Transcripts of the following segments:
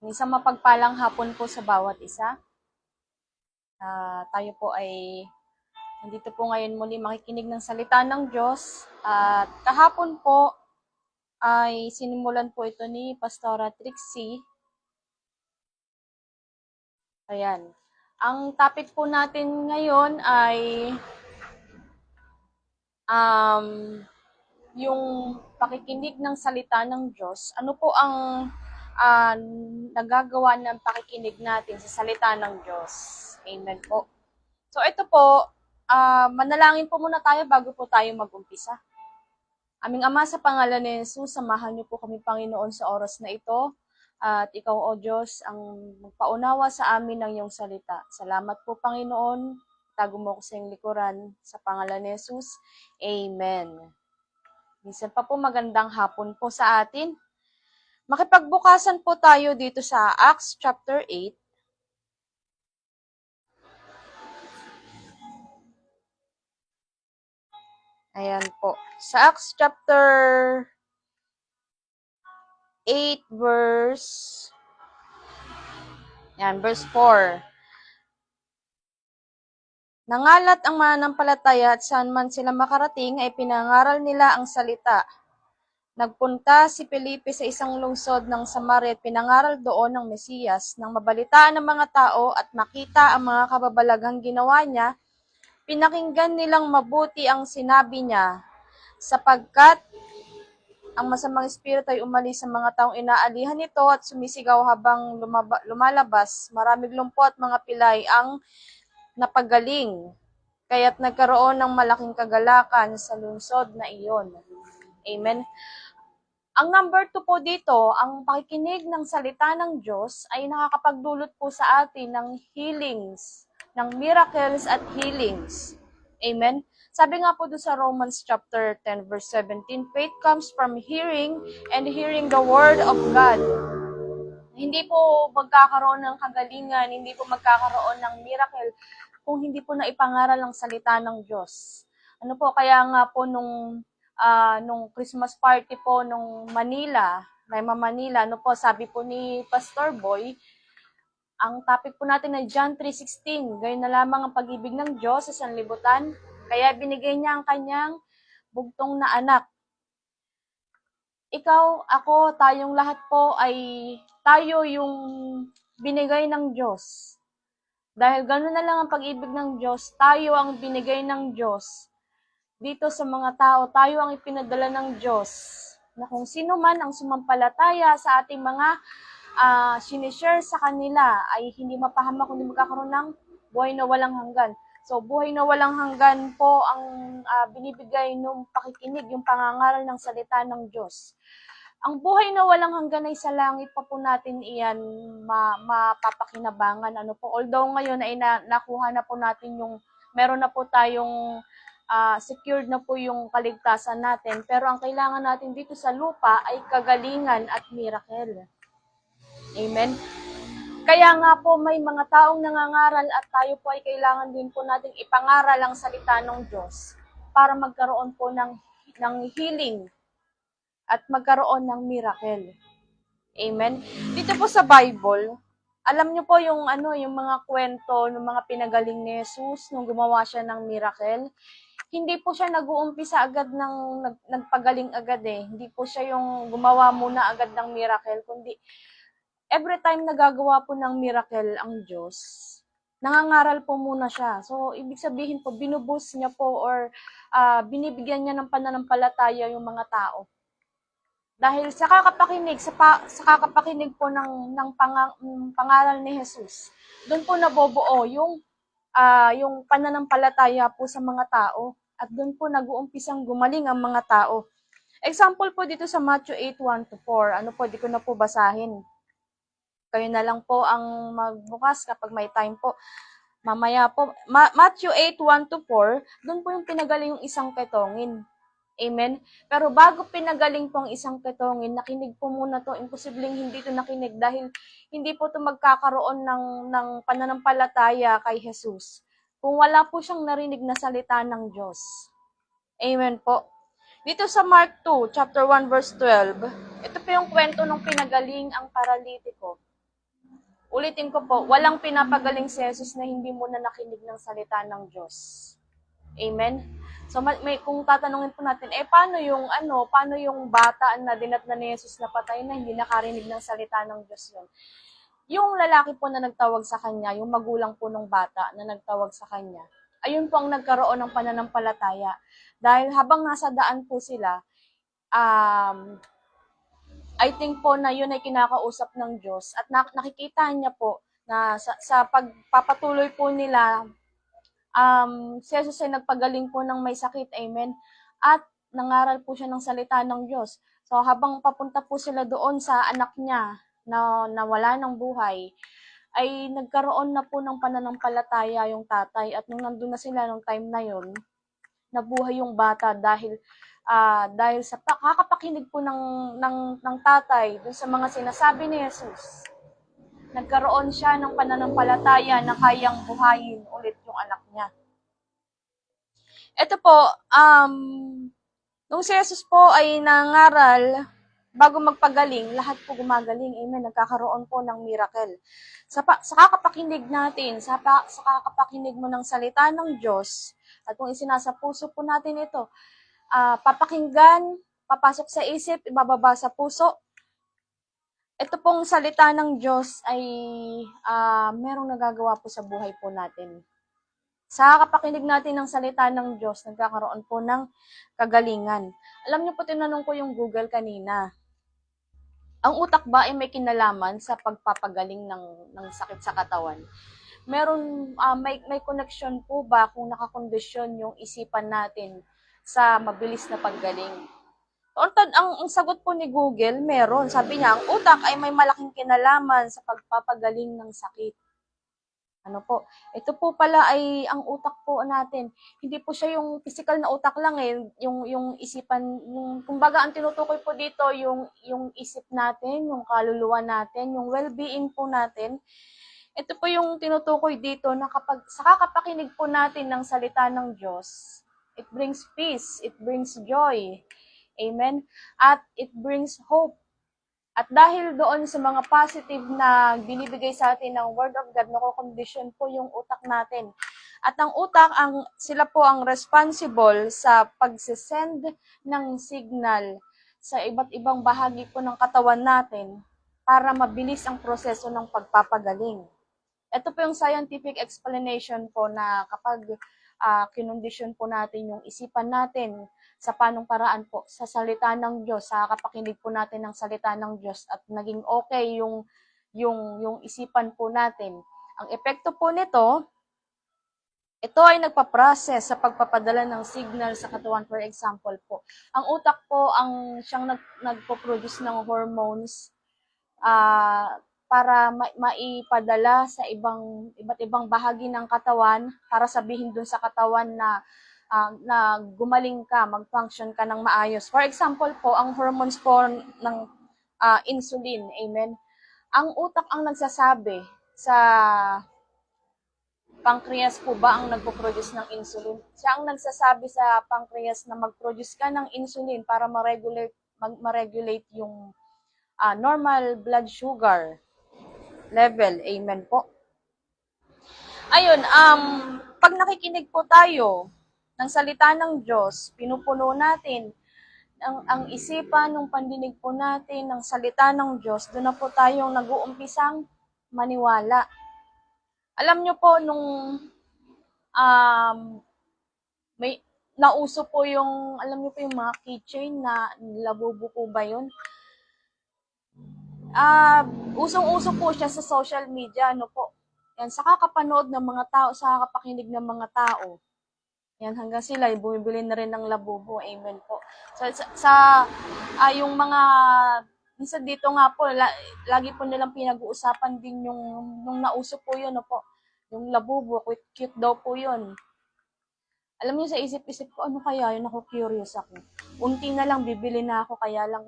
Isang mapagpalang hapon po sa bawat isa. Tayo po ay nandito po ngayon muli makikinig ng salita ng Diyos. At kahapon po ay sinimulan po ito ni Pastora Trixie. Ayan. Ang topic po natin ngayon ay yung pakikinig ng salita ng Diyos. Ano po ang uh, nagagawa ng pakikinig natin sa salita ng Diyos? Amen po. So ito po, manalangin po muna tayo bago po tayo mag-umpisa. Aming Ama, sa pangalan ni Jesus, samahan niyo po kami, Panginoon, sa oras na ito. At ikaw, O Diyos, ang magpaunawa sa amin ng iyong salita. Salamat po, Panginoon. Tago mo ko sa iyong likuran. Sa pangalan ni Jesus, Amen. Minsan pa po, magandang hapon po sa atin. Makipagbukasan po tayo dito sa Acts chapter 8. Ayan po. Sa Acts chapter 8 verse 4. Nangalat ang mananampalataya at saan man sila makarating ay pinangaral nila ang salita. Nagpunta si Felipe sa isang lungsod ng Samaria at pinangaral doon ng Mesiyas. Nang mabalitaan ng mga tao at makita ang mga kababalaghang ginawa niya, pinakinggan nilang mabuti ang sinabi niya, sapagkat ang masamang espiritu ay umalis sa mga taong inaalihan nito at sumisigaw habang lumalabas. Maraming lumpo at mga pilay ang napagaling, kaya't nagkaroon ng malaking kagalakan sa lungsod na iyon. Amen. Ang number 2 po dito, ang pakikinig ng salita ng Diyos ay nakakapagdulot po sa atin ng healings, ng miracles at healings. Amen. Sabi nga po doon sa Romans chapter 10 verse 17, faith comes from hearing and hearing the word of God. Hindi po magkakaroon ng kagalingan, hindi po magkakaroon ng miracle kung hindi po naipangaral ang salita ng Diyos. Ano po, kaya nga po nung Christmas party po nung Manila, Manila, ano po, sabi po ni Pastor Boy, ang topic po natin ay John 3:16. Gayon na lamang ang pag-ibig ng Diyos sa sanlibutan, kaya binigay niya ang kanyang bugtong na anak. Ikaw, ako, tayong lahat po ay tayo yung binigay ng Diyos. Dahil gano'n na lang ang pag-ibig ng Diyos, tayo ang binigay ng Diyos. Dito sa mga tao, tayo ang ipinadala ng Diyos. Na kung sino man ang sumampalataya sa ating mga sinishare sa kanila ay hindi mapahamak kundi magkakaroon ng buhay na walang hanggan. So, buhay na walang hanggan po ang binibigay ng pakikinig, yung pangangaral ng salita ng Diyos. Ang buhay na walang hanggan ay sa langit pa po natin iyan mapapakinabangan. Ano po, although ngayon ay nakuha na po natin yung, meron na po tayong secured na po yung kaligtasan natin. Pero ang kailangan natin dito sa lupa ay kagalingan at miracle. Amen? Kaya nga po may mga taong nangangaral at tayo po ay kailangan din po nating ipangaral ang salita ng Diyos para magkaroon po ng healing at magkaroon ng miracle. Amen? Dito po sa Bible, alam niyo po yung yung mga kwento ng mga pinagaling ni Jesus nung gumawa siya ng miracle. Hindi po siya nag-uumpisa agad ng nagpagaling agad eh. Hindi po siya yung gumawa muna agad ng miracle, kundi every time nagagawa po ng miracle ang Diyos, nangangaral po muna siya. So, ibig sabihin po, binuboost niya po or binibigyan niya ng pananampalataya yung mga tao. Dahil sa kakapakinig, sa kakapakinig po ng pangaral ni Jesus, doon po nabobuo yung pananampalataya po sa mga tao. At doon po nag-uumpisang gumaling ang mga tao. Example po dito sa Matthew 8:1-4. Ano po, di ko na po basahin. Kayo na lang po ang magbukas kapag may time po. Mamaya po, Matthew 8:1-4, doon po yung pinagaling yung isang ketongin. Amen? Pero bago pinagaling po ang isang ketongin, nakinig po muna to. Imposibleng hindi to nakinig dahil hindi po to magkakaroon ng pananampalataya kay Jesus kung wala po siyang narinig na salita ng Diyos. Amen po. Dito sa Mark 2, chapter 1, verse 12, ito po yung kwento ng pinagaling ang paralitiko. Ulitin ko po, walang pinapagaling si Jesus na hindi mo na nakinig ng salita ng Diyos. Amen? So, kung tatanungin po natin, paano yung bata na dinatna ni Jesus na patay na hindi nakarinig ng salita ng Diyos yun? Yung lalaki po na nagtawag sa kanya, yung magulang po ng bata na nagtawag sa kanya, ayun po ang nagkaroon ng pananampalataya. Dahil habang nasa daan po sila, I think po na yun ay kinakausap ng Diyos at nakikita niya po na sa pagpapatuloy po nila, si Jesus ay nagpagaling po ng may sakit, amen, at nangaral po siya ng salita ng Diyos. So habang papunta po sila doon sa anak niya na nawala ng buhay, ay nagkaroon na po ng pananampalataya yung tatay at nung nandun na sila nung time na yun, nabuhay yung bata dahil sa kakapakinig po ng tatay dun sa mga sinasabi ni Jesus. Nagkaroon siya ng pananampalataya na kayang buhayin ulit yung anak niya. Ito po, nung si Jesus po ay nangaral, bago magpagaling, lahat po gumagaling. Amen. Nagkakaroon po ng miracle. Sa kakapakinig natin, sa kakapakinig mo ng salita ng Diyos, at kung isinasa puso po natin ito, papakinggan, papasok sa isip, ibababa sa puso. Ito pong salita ng Diyos ay merong nagagawa po sa buhay po natin. Sa kapakinig natin ng salita ng Diyos, nagkakaroon po ng kagalingan. Alam niyo po, tinanong ko yung Google kanina. Ang utak ba ay may kinalaman sa pagpapagaling ng sakit sa katawan? May connection po ba kung nakakondisyon yung isipan natin sa mabilis na paggaling? Ang sagot po ni Google, meron. Sabi niya, ang utak ay may malaking kinalaman sa pagpapagaling ng sakit. Ano po? Ito po pala ay ang utak po natin. Hindi po siya yung physical na utak lang eh, yung isipan, kumbaga ang tinutukoy po dito yung isip natin, yung kaluluwa natin, yung well-being po natin. Ito po yung tinutukoy dito na kapag sa kakapakinig po natin ng salita ng Diyos, it brings peace, it brings joy. Amen? At it brings hope. At dahil doon sa mga positive na binibigay sa atin ng Word of God, nakokondisyon po yung utak natin. At ang utak, sila po ang responsible sa pagsisend ng signal sa iba't ibang bahagi po ng katawan natin para mabilis ang proseso ng pagpapagaling. Ito po yung scientific explanation po na kapag kinondisyon po natin yung isipan natin sa panong paraan po sa salita ng Diyos, sa kapakinig po natin ng salita ng Diyos at naging okay yung isipan po natin. Ang epekto po nito, ito ay nagpa-process sa pagpapadala ng signal sa katawan. For example po, ang utak po ang siyang nagpo-produce ng hormones para maipadala sa iba't ibang bahagi ng katawan para sabihin dun sa katawan na gumaling ka, mag-function ka ng maayos. For example po, ang hormones po ng insulin, amen. Ang utak ang nagsasabi sa pancreas po ba ang nagpo-produce ng insulin? Siya ang nagsasabi sa pancreas na mag-produce ka ng insulin para ma-regulate yung normal blood sugar level. Amen po. Ayun, pag nakikinig po tayo ng salita ng Diyos, pinupuno natin ang isipan, ng pandinig po natin, ng salita ng Diyos, doon na po tayong nag-uumpisang maniwala. Alam nyo po, nung may nauso po alam nyo po yung mga keychain na labubo po ba yun? Usong-uso po siya sa social media, ano po. Yan, sa kakapanood ng mga tao, sa kakapakinig ng mga tao. Yan, hanggang sila, bumibili na rin ng labubo. Amen po. So, yung mga, minsan dito nga po, lagi po nilang pinag-uusapan din yung nauso po yun, no po. Yung labubo, cute daw po yun. Alam niyo, sa isip-isip ko, ano kaya yun? Ako curious ako. Unti na lang, bibili na ako, kaya lang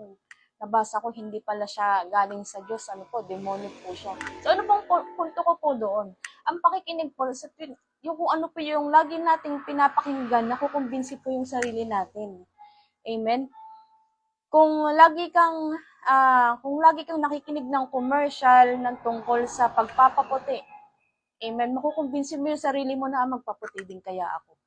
nabasa ko, hindi pala siya galing sa Diyos, ano po, demonic po siya. So, ano pong punto ko po doon? Ang pakikinig po, yung kung ano po yung lagi nating pinapakinggan, nakukumbinsi po yung sarili natin. Amen? Kung lagi kang nakikinig ng commercial ng tungkol sa pagpapaputi, amen, makukumbinsin mo yung sarili mo na magpaputi din kaya ako.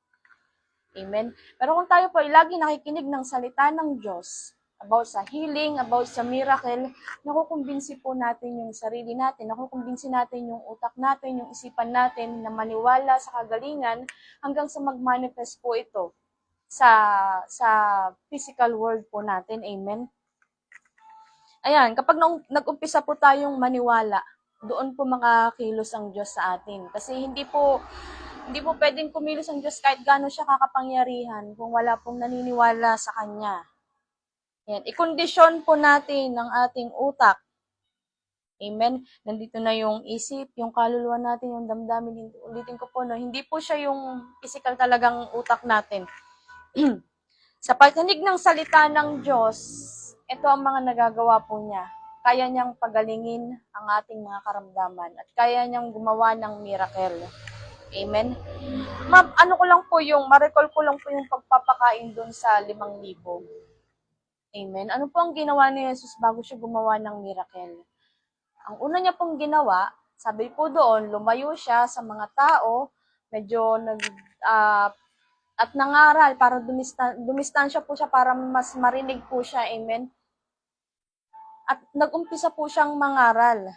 Amen. Pero kung tayo po ay lagi nakikinig ng salita ng Diyos about sa healing, about sa miracle, nakukumbinsi po natin yung sarili natin, nakukumbinsi natin yung utak natin, yung isipan natin na maniwala sa kagalingan hanggang sa mag-manifest po ito sa physical world po natin. Amen. Ayan, kapag nag-umpisa po tayong maniwala, doon po makakilos ang Diyos sa atin. Kasi hindi po pwedeng kumilos ang Diyos kahit gaano siya kakapangyarihan kung wala pong naniniwala sa Kanya. Yan. Ikondisyon po natin ang ating utak. Amen. Nandito na yung isip, yung kaluluwa natin, yung damdamin. Ulitin ko po, no, hindi po siya yung physical talagang utak natin. Sa pagkinig ng salita ng Diyos, ito ang mga nagagawa po niya. Kaya niyang pagalingin ang ating mga karamdaman at kaya niyang gumawa ng miracle. Amen. Ma-recall ko lang po yung pagpapakain doon sa 5,000. Amen. Ano po ang ginawa ni Jesus bago siya gumawa ng miracle? Ang una niya pong ginawa, sabi po doon, lumayo siya sa mga tao, medyo at nangaral para dumistansya po siya para mas marinig po siya. Amen. At nag-umpisa po siyang mangaral.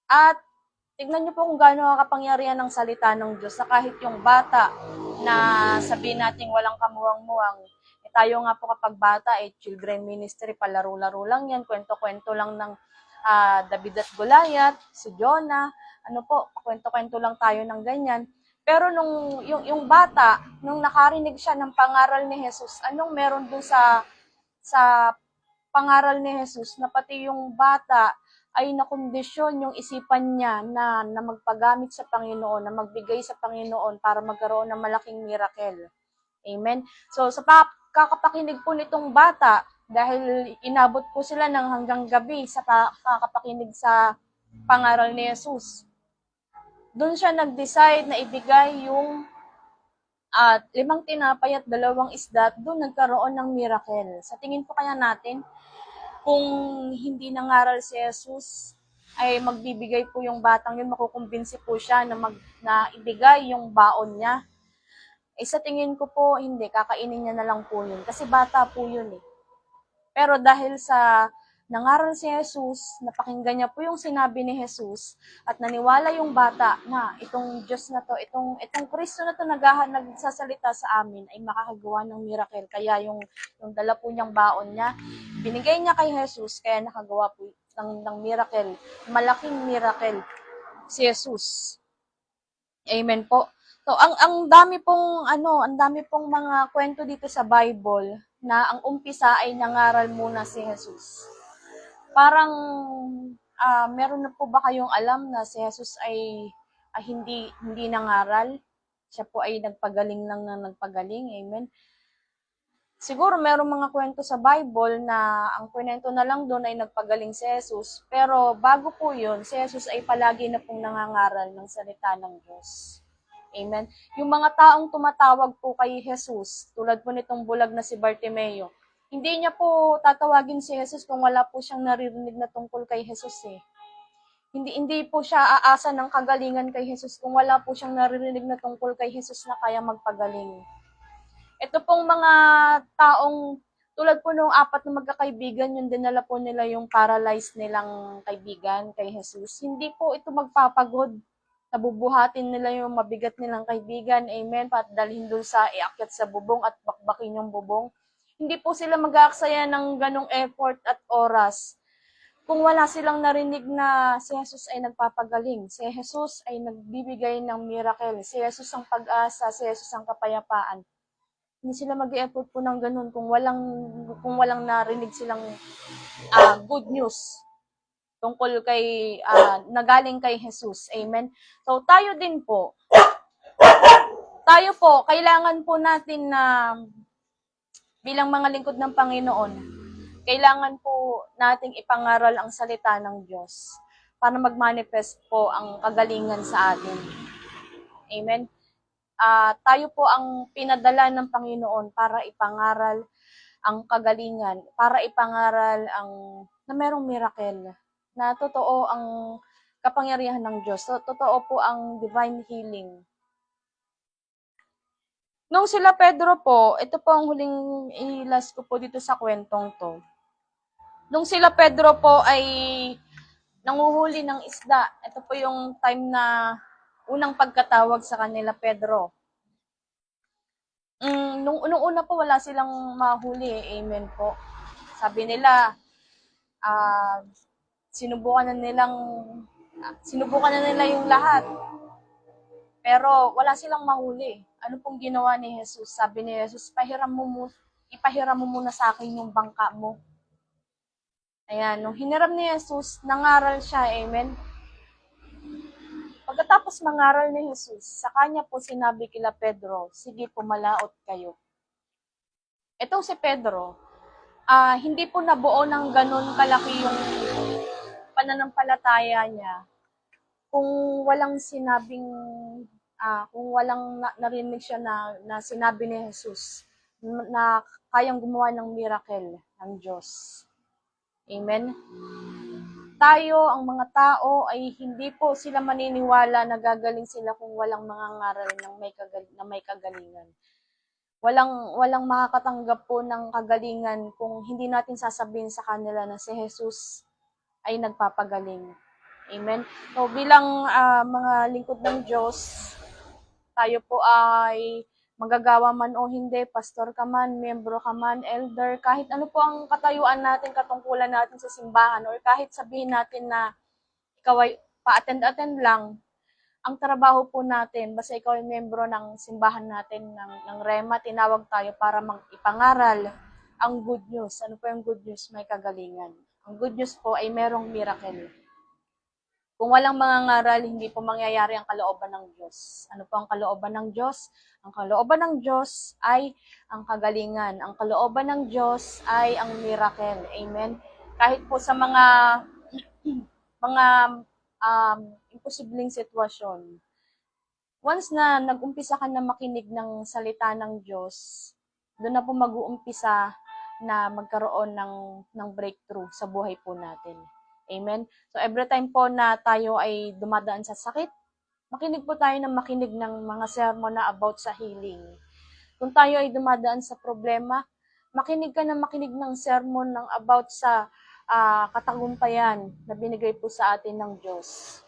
At tignan niyo po kung gaano kapangyarihan ng salita ng Diyos sa kahit yung bata na sabihin natin walang kamuwang-muwang. Tayo nga po kapag bata, children ministry, palaro-laro lang yan, kwento-kwento lang ng David at Goliath, si Jonah, kwento-kwento lang tayo ng ganyan. Pero yung bata, nung nakarinig siya ng pangaral ni Jesus, anong meron dun sa pangaral ni Jesus na pati yung bata ay nakondisyon yung isipan niya na magpagamit sa Panginoon, na magbigay sa Panginoon para magkaroon ng malaking miracle. Amen. So sa kakapakinig po nitong bata, dahil inabot po sila ng hanggang gabi sa kakapakinig sa pangaral ni Jesus, doon siya nag-decide na ibigay yung 5 tinapay at 2 isda, doon nagkaroon ng miracle. Sa tingin po kaya natin, kung hindi nangaral si Jesus, ay magbibigay po yung batang yun, makukumbinsi po siya na ibigay yung baon niya. Sa tingin ko po, hindi, kakainin niya na lang po yun. Kasi bata po yun eh. Pero dahil sa nangaral si Jesus, napakinggan niya po yung sinabi ni Jesus, at naniwala yung bata na itong Diyos na to, itong Kristo na to nagsasalita sa amin ay makakagawa ng miracle. Kaya yung dala po niyang baon niya, binigay niya kay Jesus, kaya nakagawa po ng miracle, malaking miracle si Jesus. Amen po. So ang dami pong mga kwento dito sa Bible na ang umpisa ay nangaral muna si Jesus. Parang meron na po ba kayong alam na si Jesus ay hindi nangaral? Siya po ay nagpagaling lang na nagpagaling. Amen. Siguro merong mga kwento sa Bible na ang kwento na lang doon ay nagpagaling si Jesus. Pero bago po yun, si Jesus ay palagi na pong nangangaral ng salita ng Diyos. Amen. Yung mga taong tumatawag po kay Jesus, tulad po nitong bulag na si Bartimeo, hindi niya po tatawagin si Jesus kung wala po siyang naririnig na tungkol kay Jesus eh. Hindi po siya aasa ng kagalingan kay Jesus kung wala po siyang naririnig na tungkol kay Jesus na kaya magpagaling. Ito pong mga taong tulad po nung 4 na magkakaibigan, yung dinala po nila yung paralyzed nilang kaibigan kay Jesus. Hindi po ito magpapagod. Nabubuhatin nila yung mabigat nilang kaibigan. Amen. Dalhin doon sa iakyat sa bubong at bakbakin yung bubong. Hindi po sila mag-aaksaya ng ganong effort at oras kung wala silang narinig na si Jesus ay nagpapagaling. Si Jesus ay nagbibigay ng miracle. Si Jesus ang pag-asa. Si Jesus ang kapayapaan. Hindi sila mag-e-effort po ng ganun kung walang narinig silang good news tungkol kay nagaling kay Jesus. Amen. So tayo po kailangan po natin na bilang mga lingkod ng Panginoon, kailangan po nating ipangaral ang salita ng Diyos para mag-manifest po ang kagalingan sa atin. Amen. Tayo po ang pinadala ng Panginoon para ipangaral ang kagalingan para ipangaral na merong miracle, na totoo ang kapangyarihan ng Diyos. So, totoo po ang divine healing. Nung sila Pedro po, ito po ang huling ilas ko po dito sa kwentong to. Nung sila Pedro po ay nanguhuli ng isda, ito po yung time na unang pagkatawag sa kanila Pedro. Nung una po wala silang mahuli, amen po. Sabi nila, sinubukan na nila yung lahat. Pero wala silang mahuli. Ano pong ginawa ni Jesus? Sabi ni Jesus, ipahiram mo muna sa akin yung bangka mo. Ayan, nung hiniram ni Jesus, nangaral siya, amen. Pagkatapos mangaral ni Jesus, sa kanya po sinabi kila Pedro, sige pumalaot kayo. Itong si Pedro, hindi po nabuo ng ganun kalaki yung pananampalataya niya kung walang sinabing kung walang narinig siya na sinabi ni Jesus na kayang gumawa ng miracle ng Diyos. Amen? Tayo, ang mga tao, ay hindi po sila maniniwala na gagaling sila kung walang mga ngaral na may kagalingan. Walang makakatanggap po ng kagalingan kung hindi natin sasabihin sa kanila na si Jesus ay nagpapagaling. Amen? So bilang mga lingkod ng Diyos, tayo po ay magagawa man o hindi, pastor ka man, membro ka man, elder, kahit ano po ang katayuan natin, katungkulan natin sa simbahan, or kahit sabihin natin na ikaw ay pa-attend-attend lang, ang trabaho po natin, basta ikaw ay membro ng simbahan natin, ng Rema, tinawag tayo para ipangaral ang good news. Ano po yung good news? May kagalingan. Ang good news po ay merong miracle. Kung walang mga ngaral, hindi po mangyayari ang kalooban ng Diyos. Ano po ang kalooban ng Diyos? Ang kalooban ng Diyos ay ang kagalingan. Ang kalooban ng Diyos ay ang miracle. Amen? Kahit po sa mga imposibleng sitwasyon, once na nag-umpisa ka na makinig ng salita ng Diyos, doon na po mag-uumpisa na magkaroon ng breakthrough sa buhay po natin. Amen? So every time po na tayo ay dumadaan sa sakit, makinig po tayo ng makinig ng mga sermon na about sa healing. Kung tayo ay dumadaan sa problema, makinig ka ng sermon ng about sa katagumpayan na binigay po sa atin ng Diyos.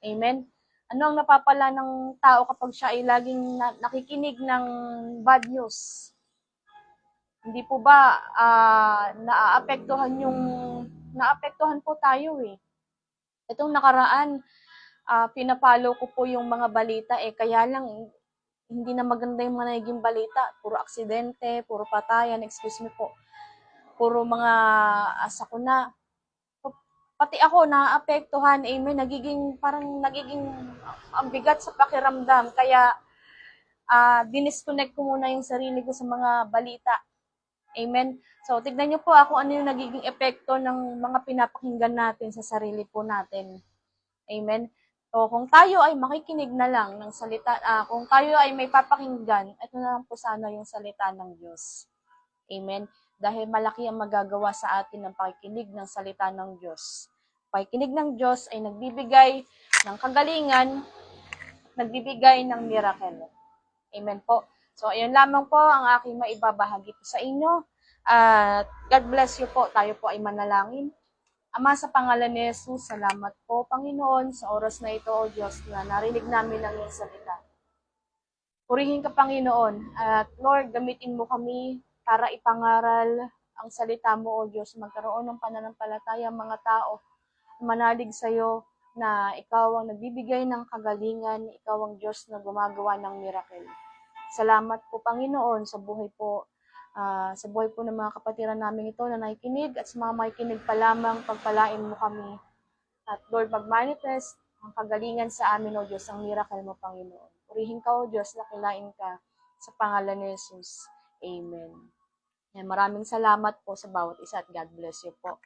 Amen? Ano ang napapala ng tao kapag siya ay laging nakikinig ng bad news? Hindi po ba naapektuhan po tayo eh. Itong nakaraan, pinapalo ko po yung mga balita kaya lang hindi na maganda yung mga naging balita. Puro aksidente, puro patayan, excuse me po. Puro mga sakuna. Pati ako naapektuhan, amen, nagiging ang bigat sa pakiramdam. Kaya dinisconnect ko muna yung sarili ko sa mga balita. Amen. So, tignan niyo po ano yung nagiging epekto ng mga pinapakinggan natin sa sarili po natin. Amen. So, kung tayo ay makikinig na lang ng salita, kung tayo ay may papakinggan, ito na lang po sana yung salita ng Diyos. Amen. Dahil malaki ang magagawa sa atin ng pakikinig ng salita ng Diyos. Pakikinig ng Diyos ay nagbibigay ng kagalingan, nagbibigay ng miracle. Amen po. So, ayun lamang po ang aking maibabahagi po sa inyo. At God bless you po. Tayo po ay manalangin. Ama, sa pangalan ni Jesus, salamat po, Panginoon, sa oras na ito, O Diyos, na narinig namin ang iyong salita. Purihin ka, Panginoon. At Lord, gamitin mo kami para ipangaral ang salita mo, O Diyos. Magkaroon ng pananampalataya ang mga tao. Manalig sa iyo na ikaw ang nagbibigay ng kagalingan, ikaw ang Diyos na gumagawa ng miracle. Salamat po, Panginoon, sa buhay po ng mga kapatiran namin ito na nakikinig at sa mga makikinig pa lamang, pagpalain mo kami. At Lord, mag-manifest ang kagalingan sa amin, O Diyos, ang miracle mo, Panginoon. Purihin ka, O Diyos, nakilain ka sa pangalan ni Jesus. Amen. Yan, maraming salamat po sa bawat isa at God bless you po.